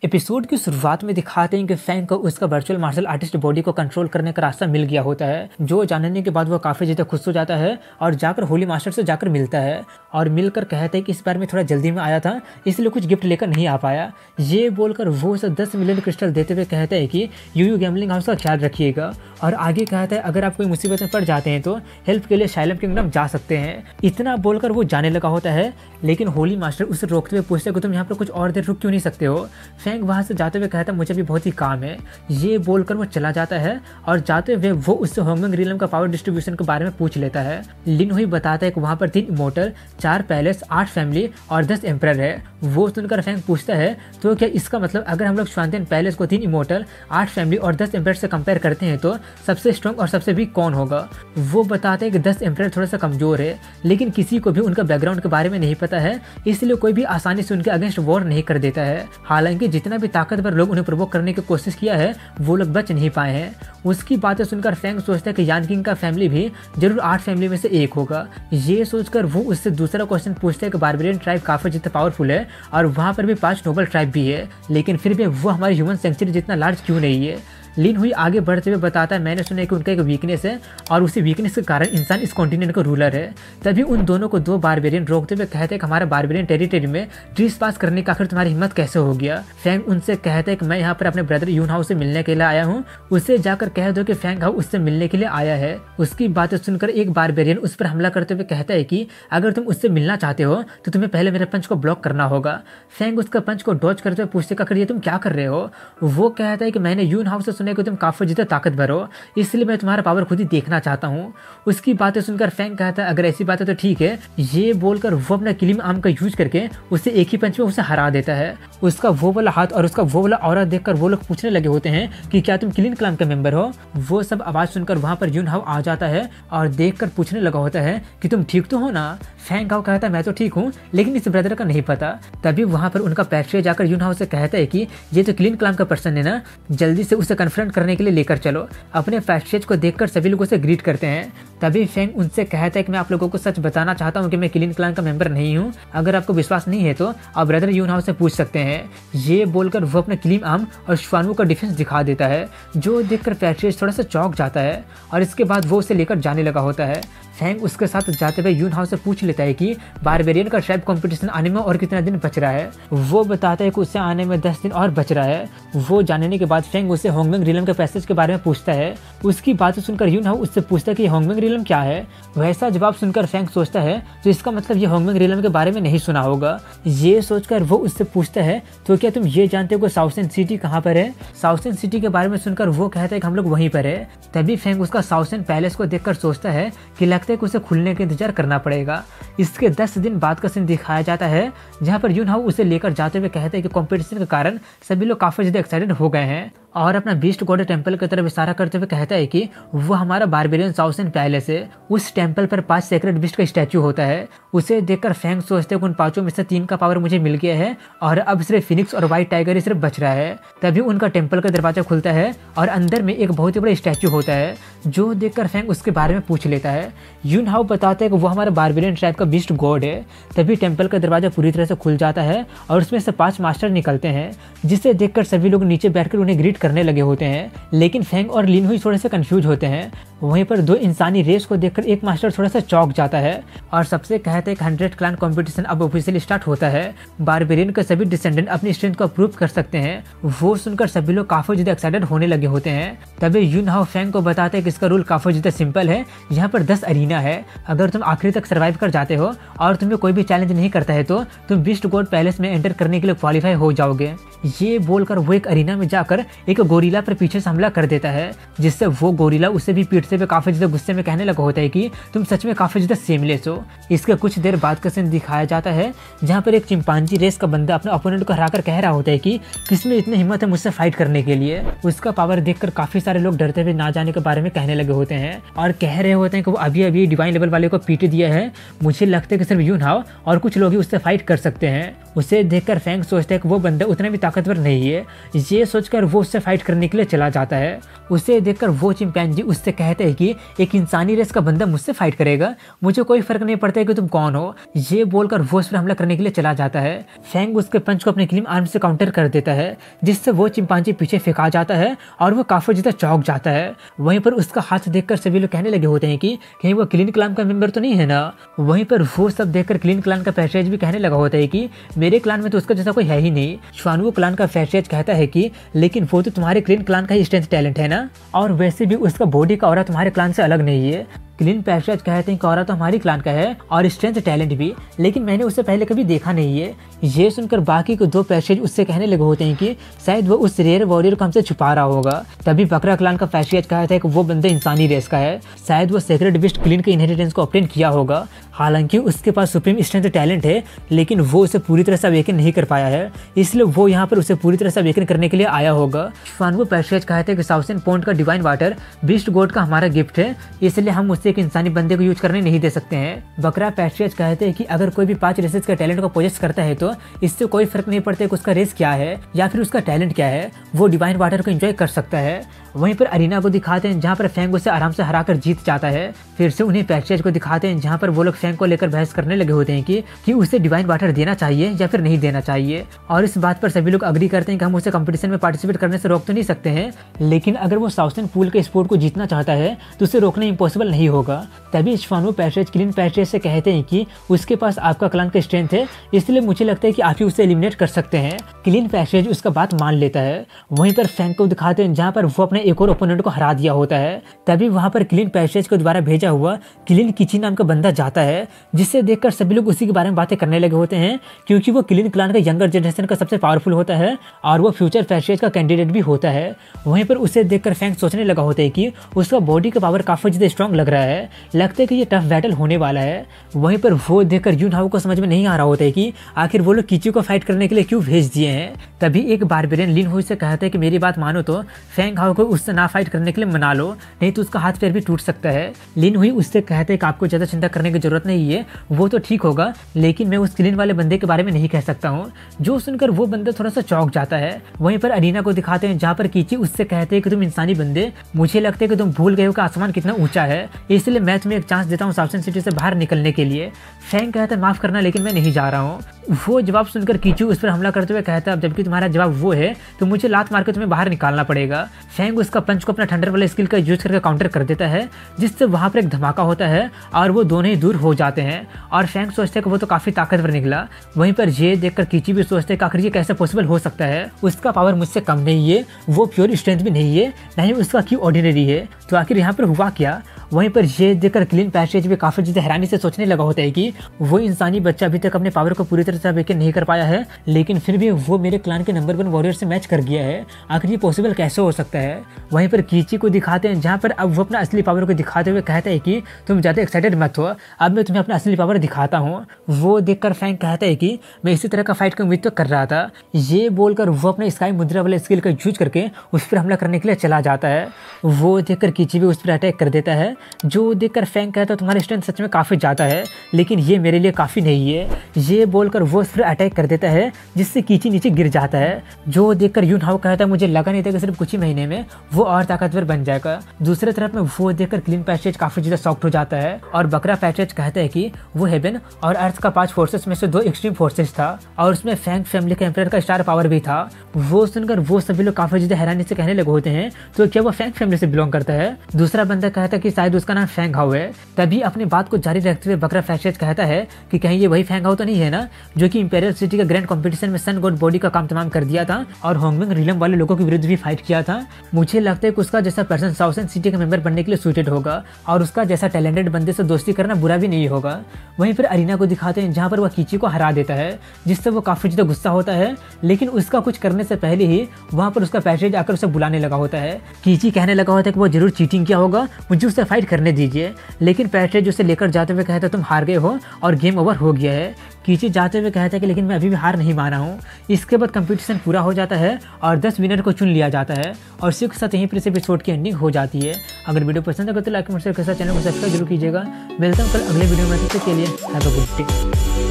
Episode की शुरुआत में दिखाते हैं कि फैंग को उसका वर्चुअल मार्शल आर्टिस्ट बॉडी को कंट्रोल करने का रास्ता मिल गया होता है, जो जानने के बाद वो काफ़ी ज़्यादा खुश हो जाता है और जाकर होली मास्टर से जाकर मिलता है और मिलकर कहते हैं कि इस बार मैं थोड़ा जल्दी में आया था इसलिए कुछ गिफ्ट लेकर नहीं आ पाया। ये बोलकर वो उसे 10 मिलियन क्रिस्टल देते हुए कहते हैं कि यूयू गैम्बलिंग हाउस का ख्याल रखिएगा और आगे कहता है अगर आप कोई मुसीबत में पड़ जाते हैं तो हेल्प के लिए शाइलम किंगडम जा सकते हैं। इतना बोलकर वो जाने लगा होता है, लेकिन होली मास्टर उसे रोकते हुए पूछते हैं कि तुम यहाँ पर कुछ और देर रुक क्यों नहीं सकते हो। फैंग वहाँ से जाते हुए कहता है मुझे भी बहुत ही काम है। ये बोलकर वो चला जाता है और जाते हुए वो उससे होंगमेंग रियलम का पावर डिस्ट्रीब्यूशन के बारे में पूछ लेता है। लिन हुई बताता है कि वहाँ पर 3 इमोर्टल, 4 पैलेस, 8 फैमिली और 10 एम्परर है। वो सुनकर फैंग पूछता है तो क्या इसका मतलब अगर हम लोग श्वांतियन पैलेस को 3 इमोर्टल, 8 फैमिली और 10 एम्परर से कंपेयर करते हैं तो सबसे स्ट्रॉन्ग और सबसे वीक कौन होगा। वो बताते हैं कि 10 एम्परर थोड़ा सा कमजोर है, लेकिन किसी को भी उनका बैकग्राउंड के बारे में नहीं पता है, इसलिए कोई भी आसानी से उनके अगेंस्ट वॉर नहीं कर देता है। हालांकि जितना भी ताकतवर लोग उन्हें प्रोवोक करने की कोशिश किया है वो लोग बच नहीं पाए हैं। उसकी बातें सुनकर फैंग सोचता है कि यान किंग का फैमिली भी जरूर 8 फैमिली में से एक होगा। ये सोचकर वो उससे दूसरा क्वेश्चन पूछता है कि बारबेरियन ट्राइब काफी जितना पावरफुल है और वहाँ पर भी 5 नोबल ट्राइब भी है, लेकिन फिर भी वो हमारे ह्यूमन सेंचुरी जितना लार्ज क्यों नहीं है। लिन हुई आगे बढ़ते हुए बताता है मैंने सुना है कि उनका एक वीकनेस है और उसी वीकनेस के कारण इंसान इस कॉन्टिनेंट का रूलर है। तभी उन दोनों को 2 बारबेरियन रोकते हुए कहते हैं कि हमारा बारबेरियन टेरिटरी में ट्रीस पास करने का आखिर तुम्हारी हिम्मत कैसे हो गया। फैंग उनसे कहते हैं कि मैं यहाँ पर अपने ब्रदर यून हाउ से मिलने के लिए आया हूँ, उससे जाकर कह दो कि फैंग हाउ उससे मिलने के लिए आया है। उसकी बातें सुनकर एक बारबेरियन उस पर हमला करते हुए कहता है कि अगर तुम उससे मिलना चाहते हो तो तुम्हें पहले मेरे पंच को ब्लॉक करना होगा। फैंग उसका पंच को डॉज करते हुए पूछते कि ये तुम क्या कर रहे हो। वो कहता है कि मैंने यून हाउ से सुना कि तुम काफी जितना ताकतवर हो, इसलिए मैं तुम्हारा पावर खुद ही देखना चाहता हूँ। उसकी बातें सुनकर फैंग कहता है अगर ऐसी बात है तो ठीक है। ये बोलकर वो अपना किलिंग आर्म का यूज करके उसे एक ही पंच में उसे हरा देता है। उसका वो वाला हाथ और उसका वो वाला ऑरा देखकर वो लोग पूछने लगे होते हैं कि क्या तुम किलिंग क्लैन का मेंबर हो। वो सब आवाज सुनकर वहां पर यून हाउ आ जाता है और देखकर पूछने लगा होता है कि तुम ठीक तो हो ना। फैंग हाउ कहता है मैं तो ठीक हूँ, लेकिन इस ब्रदर का नहीं पता। तभी वहां पर उनका पैट्रिया जाकर यून हाउ से कहता है कि ये तो किलिंग क्लैन का पर्सन है ना, जल्दी से उसे कन्फ्रंट करने के लिए लेकर चलो। अपने पैट्रिया को देखकर सभी लोगों से ग्रीट करते हैं। तभी फैंग उनसे कहता है कि मैं आप लोगों को सच बताना चाहता हूँ कि मैं किलिंग क्लैन का मेंबर नहीं हूँ। अगर आपको विश्वास नहीं है तो आप ब्रदर यून हाउ से पूछ सकते हैं। ये बोलकर वो अपना किलिंग आर्म और श्वानवू का डिफेंस दिखा देता है, जो देखकर पैट्रिया थोड़ा सा चौंक जाता है और इसके बाद वो उसे लेकर जाने लगा होता है। फैंग उसके साथ जाते हुए यून हाउ से पूछ लेता है कि बारबेरियन का ट्राइब कंपटीशन आने में और कितना दिन बच रहा है। वो बताता है कि उससे आने में 10 दिन और बच रहा है। वो जानने के बाद फैंग उससे होंगमेंग रियलम के पैसेज के बारे में पूछता है। उसकी बातें सुनकर यून हाउ उससे पूछता है कि होंगमेंग रियलम क्या है। वैसा जवाब सुनकर फैंग सोचता है तो इसका मतलब ये होंगमेंग रियलम के बारे में नहीं सुना होगा। ये सोचकर वो उससे पूछता है तो क्या तुम ये जानते हो कि साउथर्न सिटी कहाँ पर है। साउथर्न सिटी के बारे में सुनकर वो कहता है कि हम लोग वहीं पर है। तभी फैंग उसका साउथर्न पैलेस को देखकर सोचता है कि लगता है कि उसे खुलने का इंतजार करना पड़ेगा। इसके 10 दिन बाद का सीन दिखाया जाता है, जहां पर यून हाउ उसे लेकर जाते हुए कहते हैं कि कंपटीशन के कारण सभी लोग काफी ज्यादा एक्साइटेड हो गए हैं और अपना बीस्ट गॉड टेंपल की तरफ इशारा करते हुए कहता है कि वो हमारा बारबेरियन साउथर्न पैलेस है। उस टेंपल पर 5 सेक्रेड बीस्ट का स्टैचू होता है। उसे देखकर फैंग सोचते हैं कि उन 5 में से 3 का पावर मुझे मिल गया है और अब सिर्फ फिनिक्स और व्हाइट टाइगर ही सिर्फ बच रहा है। तभी उनका टेंपल का दरवाजा खुलता है और अंदर में एक बहुत ही बड़ा स्टैचू होता है, जो देखकर फैंग उसके बारे में पूछ लेता है। यून हाउ बताते हैं कि वो हमारा बारबेरियन ट्राइब का बीस्ट गॉड है। तभी टेंपल का दरवाजा पूरी तरह से खुल जाता है और उसमें से 5 मास्टर निकलते हैं, जिसे देखकर सभी लोग नीचे बैठकर उन्हें ग्रीट करने लगे होते हैं। लेकिन फैंग और लिन हुई थोड़े से कंफ्यूज होते हैं। वहीं पर 2 इंसानी रेस को देखकर एक मास्टर थोड़ा सा चौंक जाता है और सबसे कहते हैं कि 100 क्लैन कंपटीशन अब ऑफिशियली स्टार्ट होता है। बारबेरियन के सभी डिसेंडेंट अपनी स्ट्रेंथ को प्रूव कर सकते हैं। वो सुनकर सभी लोग काफी ज्यादा एक्साइटेड होने लगे होते हैं। तभी यून हाउ फैंग को बताते हैं कि इसका रूल काफी ज्यादा सिंपल है। यहाँ पर 10 अरीना है। अगर तुम आखिरी तक सर्वाइव कर जाते हो और तुम्हें कोई भी चैलेंज नहीं करता है तो तुम बीस्ट गॉड पैलेस में एंटर करने के लिए क्वालिफाई हो जाओगे। ये बोलकर वो एक अरीना में जाकर एक गोरिल्ला पर पीछे से हमला कर देता है, जिससे वो गोरिल्ला उसे भी पीटते हुए काफी ज्यादा गुस्से में कहने लगा होता है कि तुम सच में काफी ज्यादा सेमलेस हो। इसके कुछ देर बाद का सीन दिखाया जाता है, जहाँ पर एक चिंपांजी रेस का बंदा अपने ओपोनेंट को हराकर कह रहा होता है कि किसमें इतनी हिम्मत है मुझसे फाइट करने के लिए। उसका पावर देखकर काफी सारे लोग डरते हुए ना जाने के बारे में कहने लगे होते हैं और कह रहे होते हैं कि वो अभी अभी डिवाइन लेवल वाले को पीट दिया है। मुझे लगता है कि सिर्फ यून हाउ और कुछ लोग ही उससे फाइट कर सकते हैं। उसे देखकर फैंग सोचता है कि वो बंदा उतना भी ताकतवर नहीं है। ये सोचकर वो उससे फाइट करने के लिए चला जाता है। उसे देखकर वो चिंपैंजी उससे कहता कहता है कि एक इंसानी रेस का बंदा मुझसे फाइट करेगा, मुझे कोई फर्क नहीं पड़ता है कि तुम कौन हो। ये बोलकर वो उस पर हमला करने के लिए चला जाता है। फैंग उसके पंच को अपने क्लीन आर्म से काउंटर कर देता है, जिससे वो चिंपांजी पीछे फेंका जाता है और वो काफी ज्यादा चौंक जाता है। वहीं पर उसका हाथ देखकर सभी लोग कहने लगे होते हैं कि कहीं वो क्लीन क्लान का मेंबर तो नहीं है ना। वहीं पर वो सब देखकर क्लीन क्लान का पैसेज भी कहने लगा होता है कि मेरे क्लान में तो उसका जैसा कोई है ही नहीं। श्वानवू क्लान का पैसेज कहता है कि लेकिन वो तो तुम्हारे क्लीन क्लान का ही स्ट्रेंथ टैलेंट है ना, और वैसे भी उसका बॉडी का ऑरा तुम्हारे क्लान से अलग नहीं है। क्लीन पैसेज कहते हैं कि ऑरा तो हमारी क्लान का है और स्ट्रेंथ टैलेंट भी, लेकिन मैंने उससे पहले कभी देखा नहीं है। ये सुनकर बाकी के 2 पैसेज उससे कहने लगे होते हैं कि शायद वो उस रेयर वॉरियर को हमसे छुपा रहा होगा। तभी बकरा क्लान का पैसेज कहता है कि वो बंदा इंसानी रेस का है, शायद वो सेक्रेट बिस्ट क्लीन के इनहेरिटेंस को ऑब्टेन किया होगा। हालांकि उसके पास सुप्रीम स्ट्रेंथ टैलेंट है, लेकिन वो उसे पूरी तरह से अवेकन नहीं कर पाया है, इसलिए वो यहाँ पर उसे पूरी तरह से अवेकन करने के लिए आया होगा। श्वानवू पैसेज कहते हैं कि साउथर्न पॉन्ड का डिवाइन वाटर बीस्ट गॉड का हमारा गिफ्ट है, इसलिए हम उससे एक इंसानी बंदे को यूज करने नहीं दे सकते हैं। बकरा पैसेज कहते हैं कि अगर कोई भी 5 रेसेस के टैलेंट को पोजेस करता है तो इससे कोई फर्क नहीं पड़ता कि उसका रेस क्या है या फिर उसका टैलेंट क्या है, वो डिवाइन वाटर को एंजॉय कर सकता है। वहीं पर अरीना को दिखाते हैं जहाँ पर फैंग उसे आराम से हराकर जीत जाता है। फिर से उन्हें पैसेज को दिखाते हैं जहाँ पर वो लोग फैंग को लेकर बहस करने लगे होते हैं कि उसे डिवाइन वाटर देना चाहिए या फिर नहीं देना चाहिए। और इस बात पर सभी लोग अग्री करते हैं कि हम उसे कंपटीशन में पार्टिसिपेट करने से रोक तो नहीं सकते हैं, लेकिन अगर वो साउथर्न पूल के स्पोर्ट को जीतना चाहता है तो उसे रोकना इम्पॉसिबल नहीं होगा। तभी श्वानवू पैसेज क्लीन पैसेज से कहते हैं कि उसके पास आपका क्लान का स्ट्रेंथ है, इसलिए मुझे लगता है कि आप ही उसे एलिमिनेट कर सकते हैं। क्लीन पैसेज उसका बात मान लेता है। वहीं पर फैंग को दिखाते हैं जहाँ पर वो अपने एक और ओपोनेंट को हरा दिया होता है। तभी वहाँ पर क्लीन पैसेज को द्वारा भेजा हुआ क्लीन किची नाम का बंदा जाता है, जिससे देखकर सभी लोग उसी के बारे में बातें करने लगे होते हैं, क्योंकि वो क्लीन क्लान का यंगर जनरेशन का सबसे पावरफुल होता है और वो फ्यूचर पैसेज का कैंडिडेट भी होता है। वहीं पर उसे देखकर फैंग सोचने लगा होता है कि उसका बॉडी का पावर काफी ज्यादा स्ट्रॉन्ग लग रहा है, लगता है कि ये टफ बैटल होने वाला है। वहीं पर वो देखकर यून हाओ को समझ में नहीं आ रहा होता है कि आखिर वो लोग किची को फाइट करने के लिए क्यों भेज दिए हैं। तभी एक बारबेरियन लिन हुई से कहता है कि मेरी बात मानो तो फैंग हाओ को उससे ना फाइट करने के लिए मना लो, नहीं तो उसका हाथ पैर भी टूट सकता है। लिन हुई उससे कहते हैं कि आपको ज्यादा चिंता करने की जरूरत नहीं है, वो तो ठीक होगा, लेकिन मैं उस क्लीन वाले बंदे के बारे में नहीं कह सकता हूँ। जो सुनकर वो बंदा थोड़ा सा चौंक जाता है। वहीं पर अरीना को दिखाते हैं जहाँ पर कीची उससे कहते हैं कि तुम इंसानी बंदे, मुझे लगता है कि तुम भूल गए हो कि आसमान कितना ऊंचा है, इसलिए मैं तुम्हें एक चांस देता हूँ साउथर्न सिटी से बाहर निकलने के लिए। फैंग कहता है माफ करना, लेकिन मैं नहीं जा रहा हूँ। वो जवाब सुनकर कीचू उस पर हमला करते हुए कहता है जबकि तुम्हारा जवाब वो है तो मुझे लात मार के तुम्हें बाहर निकालना पड़ेगा। फैंग उसका पंच को अपना थंडर वाले स्किल का यूज करके काउंटर कर देता है, जिससे वहां पर एक धमाका होता है और वो दोनों ही दूर हो जाते हैं। और फैंग सोचते हैं कि वो तो काफी ताकतवर निकला। वहीं पर ये देखकर कीची भी सोचते हैं कि आखिर ये कैसे पॉसिबल हो सकता है, उसका पावर मुझसे कम नहीं है, वो प्योर स्ट्रेंथ भी नहीं है, ना ही उसका क्यों ऑर्डिनरी है, तो आखिर यहाँ पर हुआ क्या। वहीं पर ये देखकर क्लीन पैसेज भी काफी ज्यादा हैरानी से सोचने लगा होता है कि वो इंसानी बच्चा अभी तक अपने पावर को पूरी तरह से अवेकन नहीं कर पाया है, लेकिन फिर भी वो मेरे क्लान के नंबर 1 वॉरियर से मैच कर गया है, आखिर ये पॉसिबल कैसे हो सकता है। वहीं पर कीची को दिखाते हैं जहाँ पर अब वो अपना असली पावर को दिखाते हुए कहता है कि तुम ज्यादा एक्साइटेड मत हो, अब मैं तुम्हें अपना असली पावर दिखाता हूँ। वो देखकर फैंग कहता है कि मैं इसी तरह का फाइट की उम्मीद तो कर रहा था। ये बोलकर वो अपने स्काई मुद्रा वाले स्किल का यूज करके उस पर हमला करने के लिए चला जाता है। वो देखकर कीची भी उस पर अटैक कर देता है। जो देखकर फैंग कहता है तुम्हारी स्ट्रेंथ सच में काफी ज्यादा है, लेकिन ये मेरे लिए काफी नहीं है। ये बोलकर वो उस पर अटैक कर देता है, जिससे कीची नीचे गिर जाता है। जो देखकर यून हाओ कहता है मुझे लगा नहीं था कि सिर्फ कुछ ही महीने में वो और ताकतवर बन जाएगा। दूसरी तरफ में वो देखकर क्लीन पैसेज काफी ज्यादा शॉक्ड हो जाता है और बकरा पैसेज कहता है कि वो हेवन और अर्थ का 5 फोर्सेस में से 2 एक्सट्रीम फोर्सेस था और उसमें फैंग फैमिली का एम्परर का स्टार पावर भी था। वो सुनकर वो सभी लोग काफी ज्यादा हैरानी से कहने लगे होते हैं तो क्या वो फैंग फैमिली से बिलोंग करता है। दूसरा बंदा कहता है कि शायद उसका नाम फैंग हाओ है। तभी अपनी बात को जारी रखते हुए बकरा पैसेज कहता है कि कहीं ये वही फैंग हाओ तो नहीं है ना, जो कि इंपेरियल सिटी का ग्रैंड कंपटीशन में सन गॉड बॉडी का काम तमाम कर दिया था और होंगमिंग रिलम वाले लोगों के विरुद्ध भी फाइट किया था। मुझे लगता है कि उसका जैसा पर्सन साउथर्न सिटी का मेंबर बनने के लिए सूटेड होगा और उसका जैसा टैलेंटेड बंदे से दोस्ती करना बुरा भी नहीं होगा। वहीं पर अरीना को दिखाते हैं जहाँ पर वह कीची को हरा देता है, जिससे वो काफी ज्यादा गुस्सा होता है, लेकिन उसका कुछ करने से पहले ही वहाँ पर उसका पैसेज आकर उसे बुलाने लगा होता है। कीची कहने लगा होता है कि वो जरूर चीटिंग किया होगा, मुझे उससे फाइट करने दीजिए, लेकिन पैसेज उसे लेकर जाते हुए कहता है तुम हार गए हो और गेम ओवर हो गया है। कीची जाते हुए कहता है कि लेकिन मैं अभी भी हार नहीं माना हूँ। इसके बाद कंपटीशन पूरा हो जाता है और 10 विनर को चुन लिया जाता है और इसी के साथ यहीं पर इस एपिसोड की एंडिंग हो जाती है। अगर वीडियो पसंद है तो लाइक कमेंट शेयर के साथ चैनल को सब्सक्राइब जरूर कीजिएगा। मिलता हूँ कल अगले वीडियो में, तब तक के लिए हैव अ गुड डे।